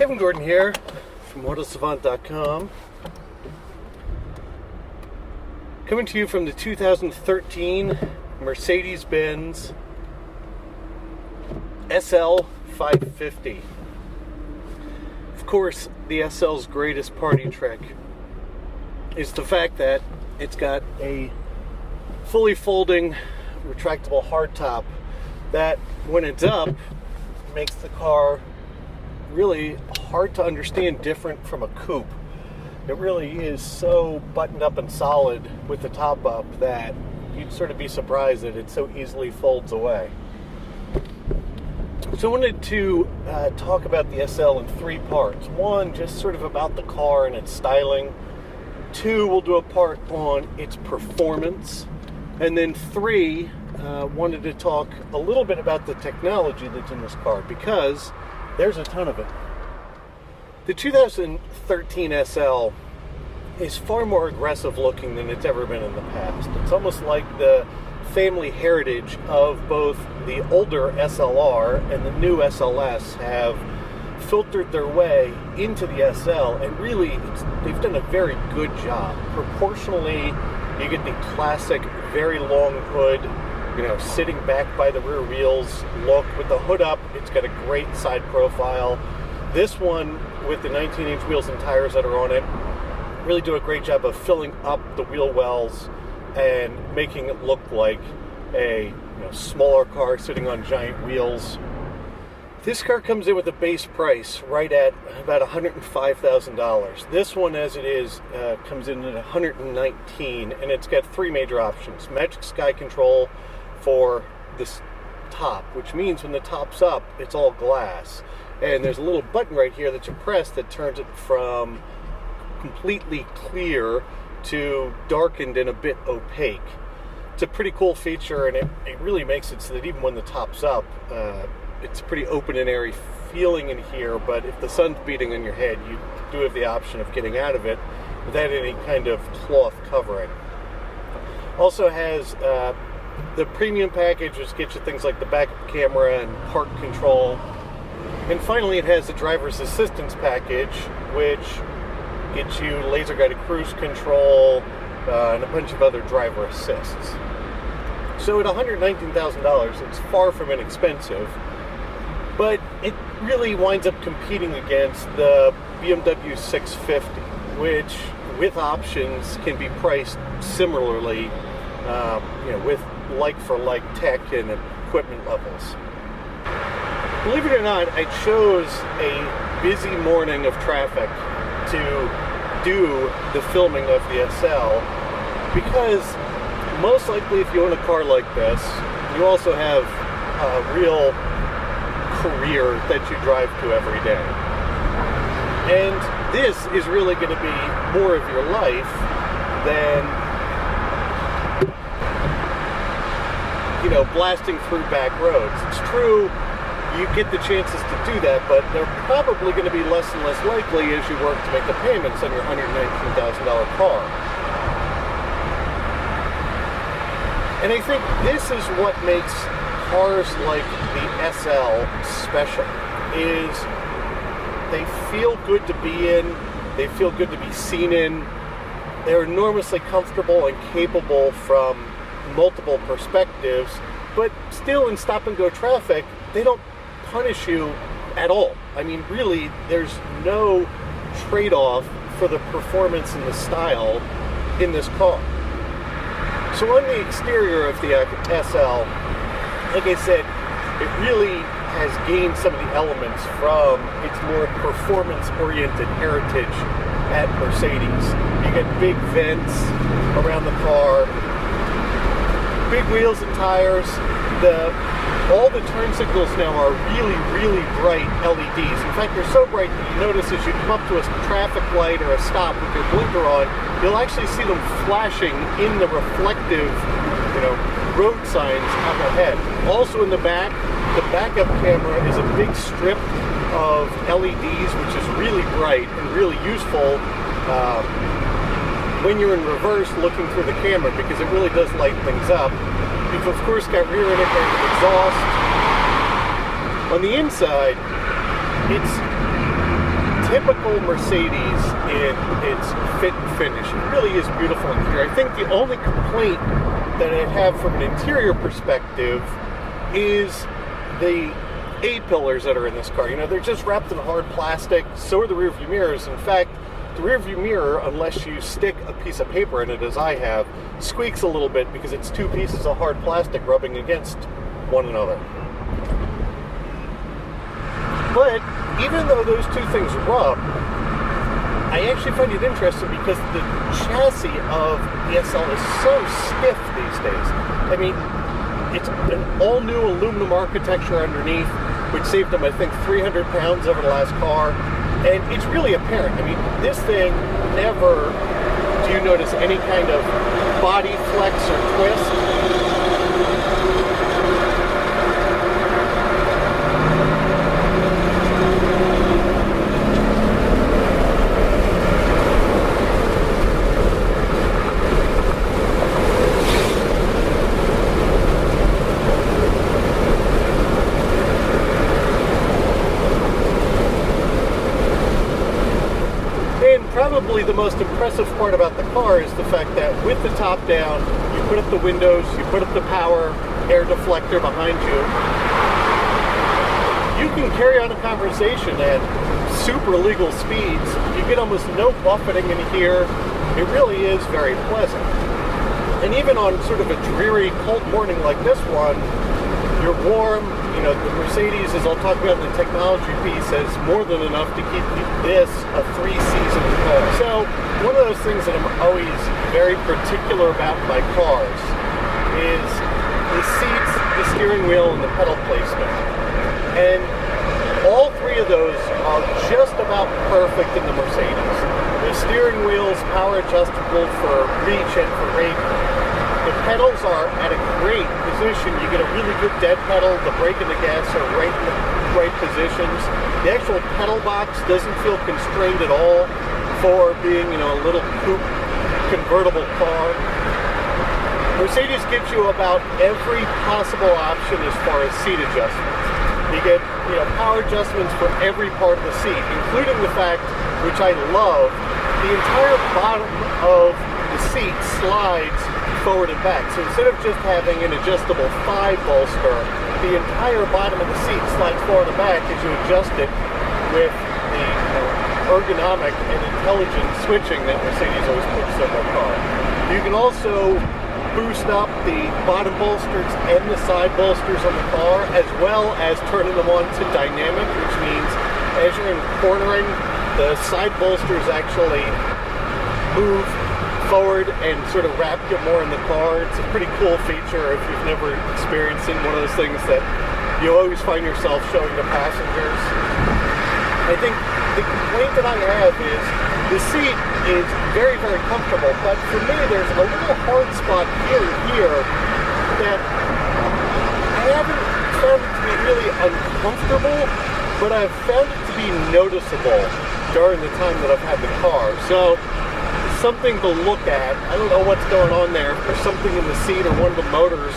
Kevin Gordon here from AutoSavant.com. Coming to you from the 2013 Mercedes-Benz SL550. Of course, the SL's greatest party trick is the fact that it's got a fully folding retractable hardtop that, when it's up, makes the car really hard to understand, different from a coupe. It really is so buttoned up and solid with the top up that you'd sort of be surprised that it so easily folds away. So I wanted to talk about the SL in three parts. One, just sort of about the car and its styling. Two, we'll do a part on its performance. And then three, wanted to talk a little bit about the technology that's in this car, because there's a ton of it. The 2013 SL is far more aggressive looking than it's ever been in the past. It's almost like the family heritage of both the older SLR and the new SLS have filtered their way into the SL, and really they've done a very good job. Proportionally, you get the classic very long hood, sitting back by the rear wheels look. With the hood up, it's got a great side profile. This one, with the 19-inch wheels and tires that are on it, really do a great job of filling up the wheel wells and making it look like a smaller car sitting on giant wheels. This car comes in with a base price right at about $105,000. This one, as it is, comes in at $119,000, and it's got three major options. Magic Sky Control for this top, which means when the top's up, it's all glass. And there's a little button right here that you press that turns it from completely clear to darkened and a bit opaque. It's a pretty cool feature, and it really makes it so that even when the top's up, it's pretty open and airy feeling in here, but if the sun's beating on your head, you do have the option of getting out of it without any kind of cloth covering. Also has the premium package, which gets you things like the backup camera and park control. And finally, it has the driver's assistance package, which gets you laser guided cruise control and a bunch of other driver assists. So at $119,000, it's far from inexpensive, but it really winds up competing against the BMW 650, which, with options, can be priced similarly, with like-for-like tech and equipment levels. Believe it or not, I chose a busy morning of traffic to do the filming of the SL, because most likely if you own a car like this, you also have a real career that you drive to every day. And this is really going to be more of your life than blasting through back roads. It's true, you get the chances to do that, but they're probably going to be less and less likely as you work to make the payments on your $119,000 car. And I think this is what makes cars like the SL special, is they feel good to be in, they feel good to be seen in, they're enormously comfortable and capable from multiple perspectives, but still in stop-and-go traffic, they don't punish you at all. I mean, really, there's no trade-off for the performance and the style in this car. So on the exterior of the SL, like I said, it really has gained some of the elements from its more performance-oriented heritage at Mercedes. You get big vents around the car, big wheels and tires. All the turn signals now are really, really bright LEDs. In fact, they're so bright that you notice as you come up to a traffic light or a stop with your blinker on, you'll actually see them flashing in the reflective, road signs up ahead. Also in the back, the backup camera is a big strip of LEDs, which is really bright and really useful when you're in reverse looking through the camera, because it really does light things up. You've of course got rear integrated exhaust. On the inside, it's typical Mercedes in its fit and finish. It really is beautiful in here. I think the only complaint that I have from an interior perspective is the A-pillars that are in this car. You know, they're just wrapped in hard plastic. So are the rear view mirrors. In fact, the rear view mirror, unless you stick a piece of paper in it, as I have, squeaks a little bit because it's two pieces of hard plastic rubbing against one another. But even though those two things rub, I actually find it interesting because the chassis of the SL is so stiff these days. I mean, it's an all-new aluminum architecture underneath, which saved them, I think, 300 pounds over the last car. And it's really apparent. I mean, this thing never do you notice any kind of body flex or twist. Probably the most impressive part about the car is the fact that with the top down, you put up the windows, you put up the power air deflector behind you. You can carry on a conversation at super legal speeds. You get almost no buffeting in here. It really is very pleasant. And even on sort of a dreary, cold morning like this one, you're warm. You know, the Mercedes, as I'll talk about in the technology piece, has more than enough to keep this a 3-season car. So, one of those things that I'm always very particular about in my cars is the seats, the steering wheel, and the pedal placement. And all three of those are just about perfect in the Mercedes. The steering wheel's power adjustable for reach and for rate. The pedals are at a great position. You get a really good dead pedal. The brake and the gas are right in the right positions. The actual pedal box doesn't feel constrained at all for being, you know, a little coupe convertible car. Mercedes gives you about every possible option as far as seat adjustments. You get, you know, power adjustments for every part of the seat, including the fact, which I love, the entire bottom of the seat slides forward and back. So instead of just having an adjustable 5 bolster, the entire bottom of the seat slides forward and back as you adjust it with the ergonomic and intelligent switching that Mercedes always puts in their car. You can also boost up the bottom bolsters and the side bolsters on the car, as well as turning them on to dynamic, which means as you're in cornering, the side bolsters actually move forward and sort of wrap you more in the car. It's a pretty cool feature if you've never experienced it. One of those things that you always find yourself showing to passengers. I think the complaint that I have is the seat is very, very comfortable, but for me there's a little hard spot here that I haven't found it to be really uncomfortable, but I've found it to be noticeable during the time that I've had the car. So something to look at. I don't know what's going on there. If there's something in the seat or one of the motors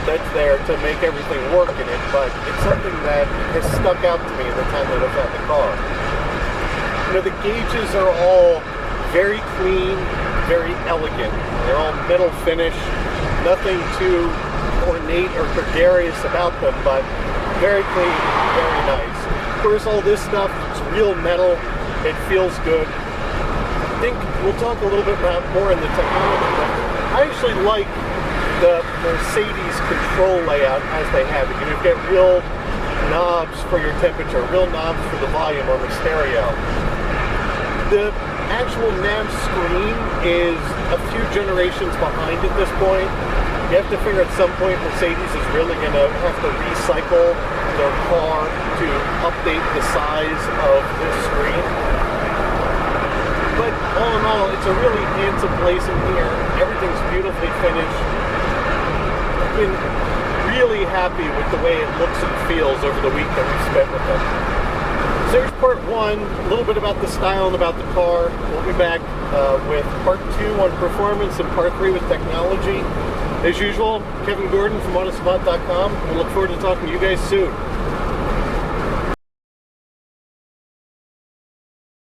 that's there to make everything work in it, but it's something that has stuck out to me in the time that I've had the car. You know, the gauges are all very clean, very elegant. They're all metal finish, nothing too ornate or gregarious about them, but very clean, very nice. Of course, all this stuff is real metal. It feels good. I think we'll talk a little bit more in the technology, but I actually like the Mercedes control layout as they have it. You've got real knobs for your temperature, real knobs for the volume on the stereo. The actual nav screen is a few generations behind at this point. You have to figure at some point Mercedes is really going to have to recycle their car to update the size of this screen. But all in all, it's a really handsome place in here. Everything's beautifully finished. I've been really happy with the way it looks and feels over the week that we've spent with them. So there's part 1, a little bit about the style and about the car. We'll be back with part 2 on performance and part 3 with technology. As usual, Kevin Gordon from Autospot.com. We'll look forward to talking to you guys soon.